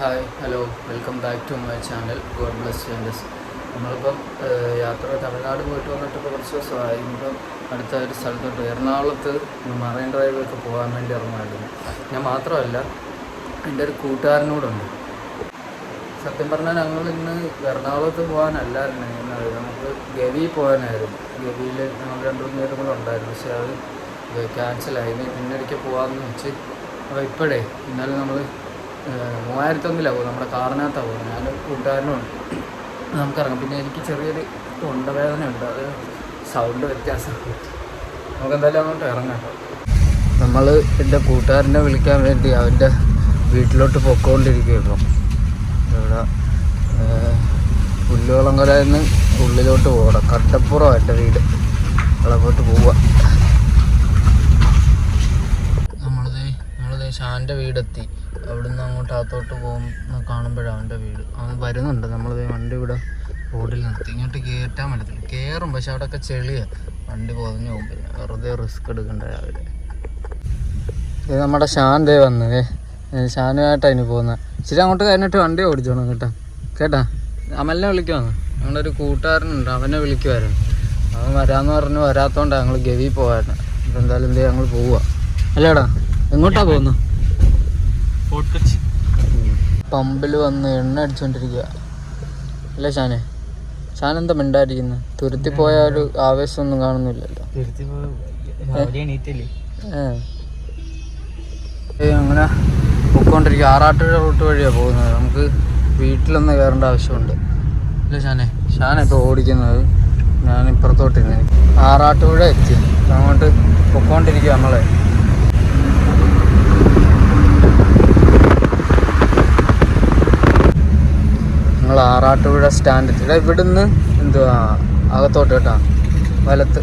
Hi hello welcome back to my channel god bless changes. നമ്മളിപ്പം യാത്ര തമിഴ്നാട് പോയിട്ട് വന്നിട്ട് കുറച്ച് ദിവസമായി. ഇപ്പം അടുത്ത ഒരു സ്ഥലത്തോട്ട് എറണാകുളത്ത് മറൈൻ ഡ്രൈവൊക്കെ പോകാൻ വേണ്ടി ഇറങ്ങുമായിരുന്നു. ഞാൻ മാത്രമല്ല, എൻ്റെ ഒരു കൂട്ടുകാരനോടുണ്ട്. സത്യം പറഞ്ഞാൽ ഞങ്ങൾ ഇന്ന് എറണാകുളത്ത് പോകാനല്ലായിരുന്നു ഇന്നത്, നമുക്ക് ഗവി പോകാനായിരുന്നു. ഗവിയിൽ ഞങ്ങൾ 2-3 പേരും കൂടെ ഉണ്ടായിരുന്നു. പക്ഷേ അത് ക്യാൻസലായി. പിന്നൊരിക്കൽ പോകാമെന്ന് വെച്ച്. അപ്പോൾ ഇപ്പോഴേ ഇന്നലെ നമ്മൾ 3001 പോകും. നമ്മുടെ കാറിനകത്താണ് പോകുന്നത്. ഞാൻ കൂട്ടുകാരനുണ്ട്. നമുക്കിറങ്ങാം. പിന്നെ എനിക്ക് ചെറിയൊരു തൊണ്ടവേദന ഉണ്ട്, അത് സൗണ്ട് വ്യത്യാസം. നമുക്കെന്തായാലും അങ്ങോട്ട് ഇറങ്ങാം. നമ്മൾ എൻ്റെ കൂട്ടുകാരനെ വിളിക്കാൻ വേണ്ടി അവൻ്റെ വീട്ടിലോട്ട് പൊയ്ക്കൊണ്ടിരിക്കുകയാണ്. ഇവിടെ പുല്ലുകുളങ്കരയിൽ നിന്ന് ഉള്ളിലോട്ട് പോകണം. കട്ടപ്പുറം എൻ്റെ വീട്. അങ്ങോട്ട് പോവുക. നമ്മളിത് ഷാൻ്റെ വീടെത്തി. അവിടുന്ന് അങ്ങോട്ട് അകത്തോട്ട് പോകുന്ന കാണുമ്പോഴാണ് അവൻ്റെ വീട്. അവൻ വരുന്നുണ്ട്. നമ്മളിത് വണ്ടി ഇവിടെ റോഡിൽ നിർത്തി. ഇങ്ങോട്ട് കയറ്റാൻ പറ്റത്തില്ല. കയറും, പക്ഷെ അവിടെയൊക്കെ ചെളിയാണ്. വണ്ടി പൊതഞ്ഞു പോകും. പിന്നെ വെറുതെ റിസ്ക് എടുക്കണ്ട രാവിലെ. ഇത് നമ്മുടെ ഷാൻ്റെ വന്നത്. ഷാനുമായിട്ടാണ് ഇനി പോകുന്നത്. ഇച്ചിരി അങ്ങോട്ട് കഴിഞ്ഞിട്ട് വണ്ടി ഓടിച്ചോണം കേട്ടാ. അമലിനെ വിളിക്കുവാന്ന്. ഞങ്ങളുടെ ഒരു കൂട്ടുകാരനുണ്ട്, അവനെ വിളിക്കുമായിരുന്നു. അവൻ വരാമെന്ന് പറഞ്ഞ് വരാത്തോണ്ട് ഞങ്ങൾ ഗവി പോകായിരുന്നു. ഇപ്പം എന്തായാലും ഞങ്ങൾ പോവുക. അല്ലേടാ, എങ്ങോട്ടാ പോകുന്നത്? പമ്പിൽ വന്ന് എണ്ണ അടിച്ചുകൊണ്ടിരിക്കുക അല്ലേ ഷാൻ എന്താ മിണ്ടായിരിക്കുന്നത്? തുരുത്തി പോയ ഒരു ആവേശമൊന്നും കാണുന്നില്ലല്ലോ. അങ്ങനെ പൊയ്ക്കൊണ്ടിരിക്കുക. ആറാട്ടുപുഴ റൂട്ട് വഴിയാണ് പോകുന്നത്. നമുക്ക് വീട്ടിലൊന്ന് കയറേണ്ട ആവശ്യമുണ്ട് അല്ലേ ഷാനാണ് ഇപ്പോൾ ഓടിക്കുന്നത്. ഞാൻ ഇപ്പുറത്തോട്ടിരുന്നു. ആറാട്ടുപുഴ എത്തി. അങ്ങോട്ട് പൊയ്ക്കൊണ്ടിരിക്കുക. നമ്മൾ ആറാട്ടുപുഴ സ്റ്റാൻഡ് എത്തി. ഇവിടുന്ന് എന്തുവാ അകത്തോട്ട് കേട്ടാ, വലത്ത്.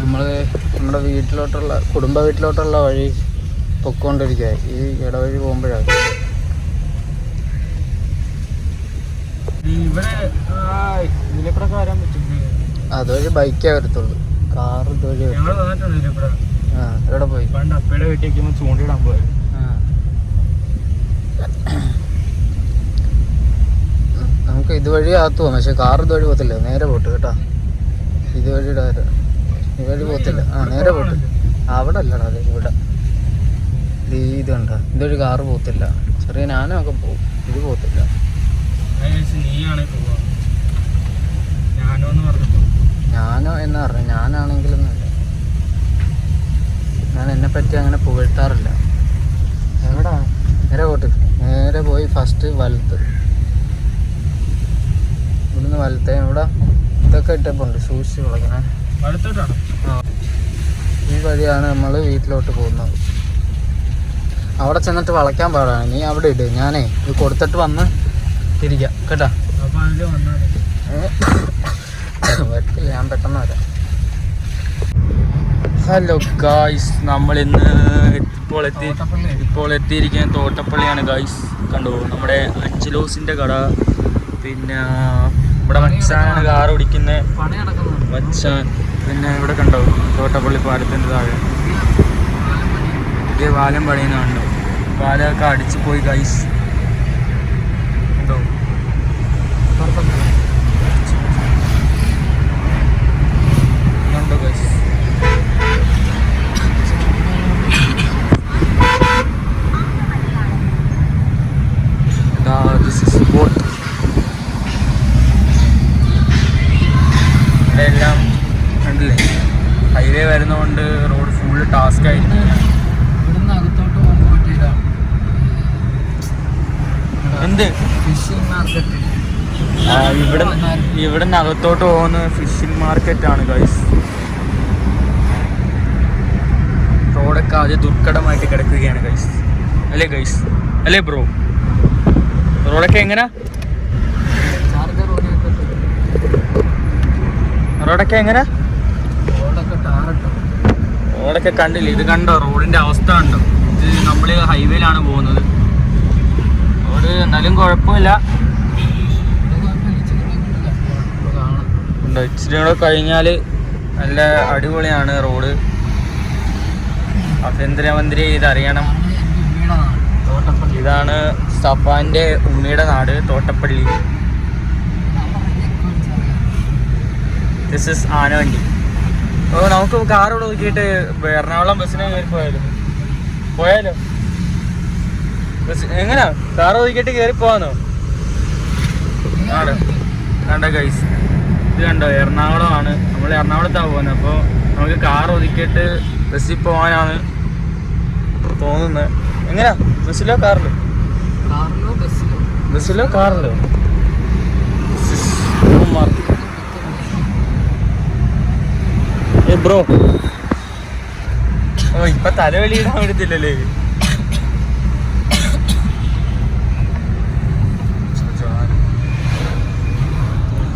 നമ്മൾ നമ്മുടെ വീട്ടിലോട്ടുള്ള കുടുംബ വീട്ടിലോട്ടുള്ള വഴി പൊയ്ക്കൊണ്ടിരിക്കുക. ഈ ഇടവഴി പോകുമ്പോഴാണ് അതുവഴി ബൈക്കേ വരത്തുള്ളൂ. കാർ ഇതുവഴി. എവിടെ പോയി? ചൂണ്ടിടാൻ പോയി. നമുക്ക് ഇതുവഴി അകത്ത് പോകാം, പക്ഷെ കാർ ഇതുവഴി പോകത്തില്ല. നേരെ പോട്ട് കേട്ടോ. ഇതുവഴി ഇതുവഴി പോകത്തില്ല. നേരെ പോട്ട്. അവിടെ അല്ലടാ, അതെ ഇവിടെ. ഇത് കണ്ടോ, ഇതുവഴി കാറ് പോകത്തില്ല. ചെറിയ ഞാനൊക്കെ പോകും, ഇത് പോകത്തില്ല. ഞാനോ എന്നാ പറഞ്ഞു? ഞാനാണെങ്കിലൊന്നുമില്ല. ഞാൻ എന്നെപ്പറ്റി അങ്ങനെ പുകഴ്ത്താറില്ല. എവിടാ? നേരെ പോട്ട്. നേരെ പോയി ഫസ്റ്റ് വലത്ത്. ഇവിടുന്ന് വലത്തേ. ഇവിടെ ഇതൊക്കെ ഇട്ടപ്പോണ്ട് സൂക്ഷിച്ച് വിളക്കണേ. ഈ വഴിയാണ് നമ്മൾ വീട്ടിലോട്ട് പോകുന്നത്. അവിടെ ചെന്നിട്ട് വളയ്ക്കാൻ പാടാണ്. നീ അവിടെ ഇട്. ഞാനേ ഇത് കൊടുത്തിട്ട് വന്ന് തിരിക്കാം കേട്ടാ. വരത്തില്ല, ഞാൻ പെട്ടെന്ന് വരാം. ഹലോ ഗായ്സ്, നമ്മളിന്ന് ഇപ്പോൾ എത്തിയിരിക്കുന്നത് തോട്ടപ്പള്ളിയാണ് ഗായ്സ്. കണ്ടോ, നമ്മുടെ അഞ്ചലോസിൻ്റെ കട. പിന്നെ ഇവിടെ മച്ചാനാണ് കാർ ഓടിക്കുന്നത്, മച്ചാൻ. പിന്നെ ഇവിടെ കണ്ടോ തോട്ടപ്പള്ളി പാലത്തിൻ്റെ താഴെ ഇതേ പാലം പണിയുന്നുണ്ടോ. പാലമൊക്കെ അടിച്ചു പോയി ഗായ്സ്. എന്തോ ഗൈസ്. ഇതെല്ലാം കണ്ടില്ലേ, ഹൈവേ വരുന്നതുകൊണ്ട് റോഡ് ഫുള്ള് ടാസ്ക് ആയിരിക്കും. ഇവിടുന്ന് അകത്തോട്ട് പോകാൻ പറ്റില്ല. എന്ത് ഫിഷിംഗ് മാർക്കറ്റ്? ഇവിടുന്ന് അകത്തോട്ട് പോകുന്ന ഫിഷിംഗ് മാർക്കറ്റാണ് ഗൈസ്. റോഡൊക്കെ ആദ്യം ദുർഘടമായിട്ട് കിടക്കുകയാണ് ഗൈസ്. അല്ലേ ഗൈസ്? അല്ലേ ബ്രോ? റോഡൊക്കെ എങ്ങനെ? റോഡൊക്കെ കണ്ടില്ലേ? ഇത് കണ്ടോ റോഡിന്റെ അവസ്ഥ കണ്ടോ? ഇത് നമ്മൾ ഹൈവേയിലാണ് പോകുന്നത്. റോഡ് എന്നാലും കുഴപ്പമില്ല. കണ്ടോ ഇച്ചിരി കൂടെ കഴിഞ്ഞാൽ നല്ല അടിപൊളിയാണ് റോഡ്. ആഭ്യന്തരമന്ത്രി ഇതറിയണം. ഇതാണ് സഫാൻ്റെ ഉമ്മിയുടെ നാട് തോട്ടപ്പള്ളി. ദിസ് ഇസ് ആനവണ്ടി. ഓ നമുക്ക് കാർ ഇവിടെ നോക്കിയിട്ട് എറണാകുളം ബസ്സിനെ കയറി പോയാലോ ബസ് എങ്ങനെയാ കാർ ഒതുക്കിയിട്ട് കയറി പോവാന്നോ? ആടോ കണ്ടോ ഗൈസ്, ഇത് കണ്ടോ എറണാകുളമാണ്. നമ്മൾ എറണാകുളത്താണ് പോകുന്നത്. അപ്പോൾ നമുക്ക് കാർ ഒതുക്കിയിട്ട് ബസ്സിൽ പോകാനാണ് തോന്നുന്നത്. എങ്ങനെയാ ബസ്സിലോ കാറിലോ? ബസ്സിലോ കാറിലോ? ബ്രോ ഓ ഇപ്പൊ തലവലിയിടാൻ എടുത്തില്ലല്ലേ?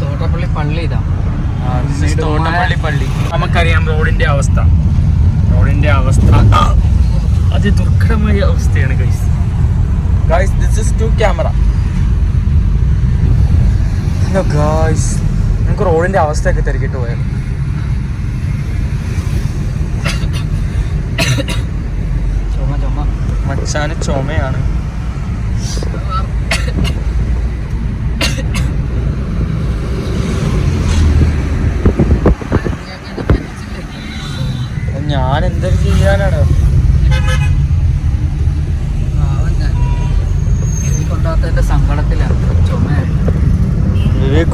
തോട്ടപ്പള്ളി പള്ളി ഇതാ, തോട്ടപ്പള്ളി പള്ളി. നമുക്കറിയാം റോഡിന്റെ അവസ്ഥ അതിദുർഘടമായ അവസ്ഥയാണ് guys. This is 2 camera. Hello guys, നമുക്ക് റോഡിന്റെ അവസ്ഥയൊക്കെ തിരക്കിട്ട് പോയാൽ മച്ചാന് ചുമയാണ്. ഞാൻ എന്തൊരു ചെയ്യാനാണ്?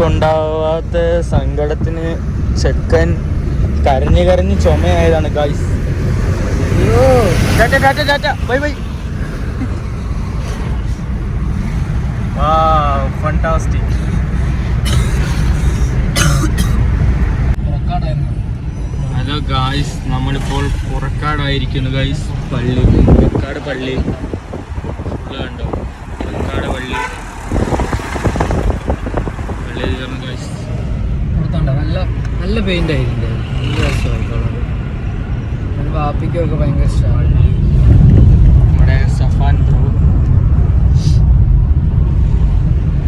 കൊണ്ടാവാത്ത സങ്കടത്തിന് ചെക്കൻ കരഞ്ഞ് ചുമയായതാണ് guys. Bye bye. Fantastic. Hello guys, നമ്മളിപ്പോൾ പുറക്കാടായിരിക്കുന്നു ഗായ്സ്. പള്ളി, പുറക്കാട് പള്ളി കണ്ടോ? പുറക്കാട് പള്ളി കയറുന്നു ഗായ്സ്. നല്ല പെയിന്റ് ആയിരുന്നു, നല്ല രസമായിക്കോളാം. വാപ്പിക്കൊക്കെ ഭയങ്കര ഇഷ്ടമാണ്. നമ്മുടെ Safan bro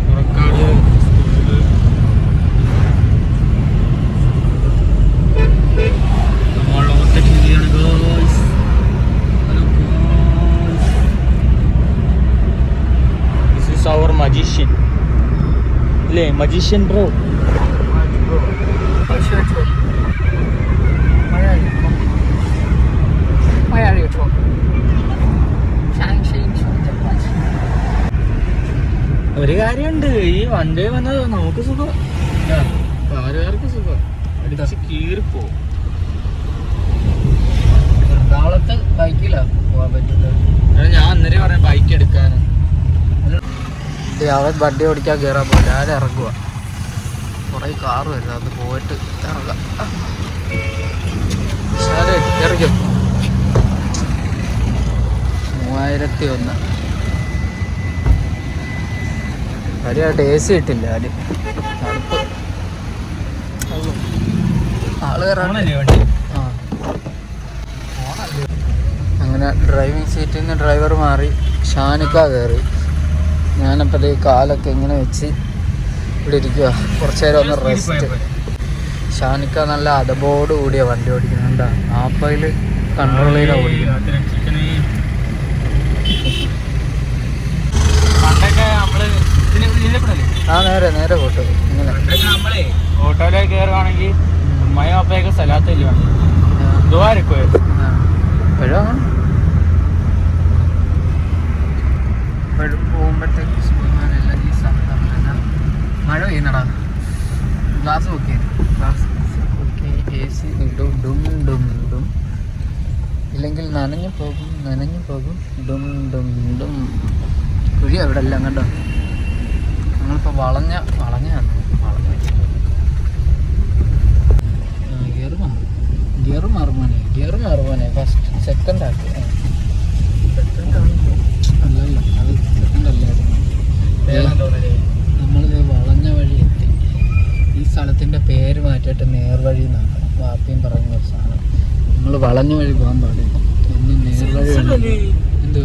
Purakkad our magician ഇല്ലേ? Magician bro. ഒരു കാര്യമുണ്ട്, ഈ വണ്ടി വന്നത് നമുക്ക് സുഖം, കാറുകാർക്ക് സുഖം. അടിച്ച് കീറിപ്പോ. എറണാകുളത്ത് ബൈക്കിലാണ് പോകാൻ പറ്റുന്നത്. ഞാൻ അന്നേരം പറഞ്ഞ ബൈക്ക് എടുക്കാൻ. അവൻ വണ്ടി ഓടിക്കാൻ കയറാൻ പോയില്ല, ഞാൻ ഇറങ്ങുക. കുറേ കാറ് വരുന്നത്, അത് പോയിട്ട് ഇറങ്ങാം. ഇറങ്ങും 3001 കാര്യമായിട്ട് AC ഇട്ടില്ല. ആര് തണുപ്പ് ആള് കയറാണല്ലേ വണ്ടി. അങ്ങനെ ഡ്രൈവിംഗ് സീറ്റിൽ നിന്ന് ഡ്രൈവർ മാറി ഷാനിക്ക കയറി. ഞാനപ്പോൾ ഈ കാലൊക്കെ ഇങ്ങനെ വെച്ച് ഇവിടെ ഇരിക്കുക. കുറച്ച് നേരം ഒന്ന് റെസ്റ്റ്. ഷാനിക്ക നല്ല അതബോട് കൂടിയ വണ്ടി ഓടിക്കുന്നുണ്ട്. ആപ്പയിൽ കൺട്രോൾ ചെയ്താണ് ഓടിക്കുന്നത്. നേരെ പോട്ട് ഇങ്ങനെ ഓട്ടോയിലേക്ക് കയറുവാണെങ്കിൽ ഉമ്മയും അപ്പയൊക്കെ സ്ഥലത്തില്ല ദ്വാരക്കോ എപ്പോഴും പോകുമ്പോഴത്തേക്ക് മഴ പെയ്യുന്നടാ. Glass okay, glass okay. AC ഡും ഡും ഡും ഡും, ഇല്ലെങ്കിൽ നനഞ്ഞു പോകും ഡും ഡും ഡും. കുഴി അവിടെ എല്ലാം കണ്ടോ. ഞങ്ങളിപ്പോൾ വളഞ്ഞ ഗിയർ മാറുമോനെ ഫസ്റ്റ് സെക്കൻഡ് ആക്കി. അല്ലല്ല, അത് സെക്കൻഡ് അല്ലായിരുന്നു. നമ്മളിത് വളഞ്ഞ വഴി എത്തി. ഈ സ്ഥലത്തിൻ്റെ പേര് മാറ്റിയിട്ട് നേർവഴി എന്നാക്കണം. വാപ്പിയും പറയുന്ന ഒരു സാധനം. നമ്മൾ വളഞ്ഞ വഴി പോകാൻ പാടില്ല, ഇനി നേർവഴി. എന്ത്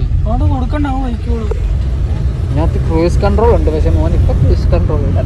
കൊടുക്കണ്ടാവും. ഇതിനകത്ത് ക്രൂയിസ് കൺട്രോൾ ഉണ്ട്, പക്ഷെ മോൻ ഇപ്പം ക്രൂയിസ് കൺട്രോൾ ഇല്ല.